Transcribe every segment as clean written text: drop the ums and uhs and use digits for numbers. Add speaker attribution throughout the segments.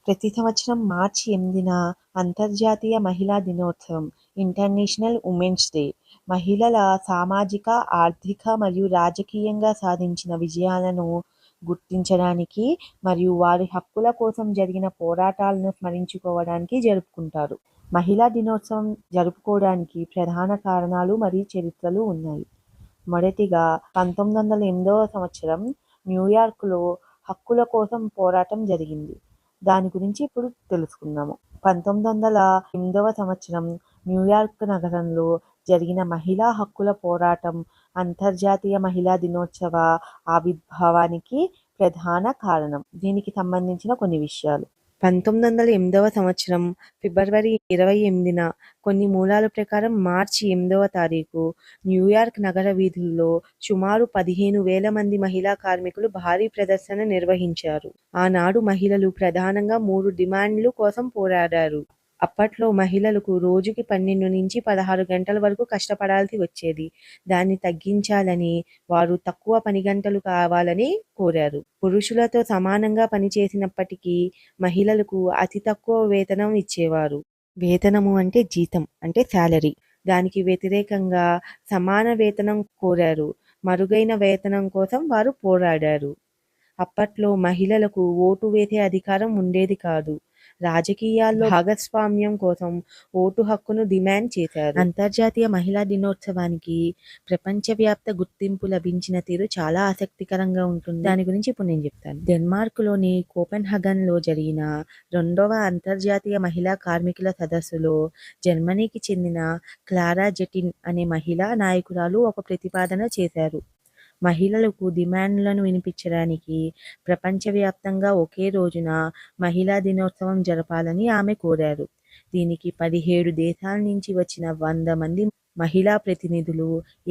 Speaker 1: ప్రతి సంవత్సరం మార్చి 8న అంతర్జాతీయ మహిళా దినోత్సవం ఇంటర్నేషనల్ ఉమెన్స్ డే. మహిళల సామాజిక, ఆర్థిక మరియు రాజకీయంగా సాధించిన విజయాలను గుర్తించడానికి మరియు వారి హక్కుల కోసం జరిగిన పోరాటాలను స్మరించుకోవడానికి జరుపుకుంటారు. మహిళా దినోత్సవం జరుపుకోవడానికి ప్రధాన కారణాలు మరియు చరిత్రలు ఉన్నాయి. మొదటిగా 1908వ సంవత్సరం న్యూయార్క్లో హక్కుల కోసం పోరాటం జరిగింది. దాని గురించి ఇప్పుడు తెలుసుకుందాము. 1908వ సంవత్సరం న్యూయార్క్ నగరంలో జరిగిన మహిళా హక్కుల పోరాటం అంతర్జాతీయ మహిళా దినోత్సవ ఆవిర్భావానికి ప్రధాన కారణం. దీనికి సంబంధించిన కొన్ని విషయాలు. 1908వ సంవత్సరం ఫిబ్రవరి 28న కొన్ని మూలాల ప్రకారం మార్చి 8వ తారీఖు న్యూయార్క్ నగర వీధుల్లో సుమారు 15,000 మంది మహిళా కార్మికులు భారీ ప్రదర్శన నిర్వహించారు. ఆనాడు మహిళలు ప్రధానంగా 3 డిమాండ్లు కోసం పోరాడారు. అప్పట్లో మహిళలకు రోజుకి 12 నుంచి 16 గంటల వరకు కష్టపడాల్సి వచ్చేది. దాన్ని తగ్గించాలని వారు తక్కువ పని గంటలు కావాలని కోరారు. పురుషులతో సమానంగా పనిచేసినప్పటికీ మహిళలకు అతి తక్కువ వేతనం ఇచ్చేవారు. వేతనము అంటే జీతం, అంటే శాలరీ. దానికి వ్యతిరేకంగా సమాన వేతనం కోరారు. మరుగైన వేతనం కోసం వారు పోరాడారు. అప్పట్లో మహిళలకు ఓటు వేసే అధికారం ఉండేది కాదు. రాజకీయాల్లో భాగస్వామ్యం కోసం ఓటు హక్కును డిమాండ్ చేశారు. అంతర్జాతీయ మహిళా దినోత్సవానికి ప్రపంచవ్యాప్త గుర్తింపు లభించిన తీరు చాలా ఆసక్తికరంగా ఉంటుంది. దాని గురించి ఇప్పుడు నేను చెప్తాను. డెన్మార్క్లోని కోపెన్హగన్లో జరిగిన 2వ అంతర్జాతీయ మహిళా కార్మికుల సదస్సులో జర్మనీకి చెందిన క్లారా జెటిన్ అనే మహిళా నాయకురాలు ఒక ప్రతిపాదన చేశారు. మహిళలకు డిమాండ్లను వినిపించడానికి ప్రపంచవ్యాప్తంగా ఒకే రోజున మహిళా దినోత్సవం జరపాలని ఆమె కోరారు. దీనికి 17 దేశాల నుంచి వచ్చిన 100 మంది మహిళా ప్రతినిధులు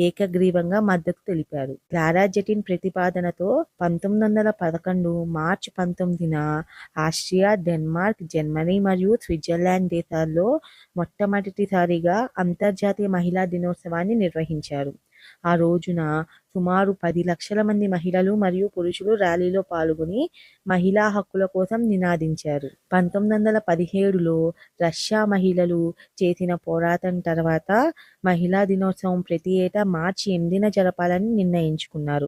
Speaker 1: ఏకగ్రీవంగా మద్దతు తెలిపారు. క్లారా జెటిన్ ప్రతిపాదనతో 1911 మార్చి 19న ఆస్ట్రియా, డెన్మార్క్, జర్మనీ మరియు స్విట్జర్లాండ్ దేశాల్లో మొట్టమొదటిసారిగా అంతర్జాతీయ మహిళా దినోత్సవాన్ని నిర్వహించారు. ఆ రోజున సుమారు 10 లక్షల మంది మహిళలు మరియు పురుషులు ర్యాలీలో పాల్గొని మహిళా హక్కుల కోసం నినాదించారు. 1917లో రష్యా మహిళలు చేసిన పోరాటం తర్వాత మహిళా దినోత్సవం ప్రతి ఏటా మార్చి 8న జరపాలని నిర్ణయించుకున్నారు.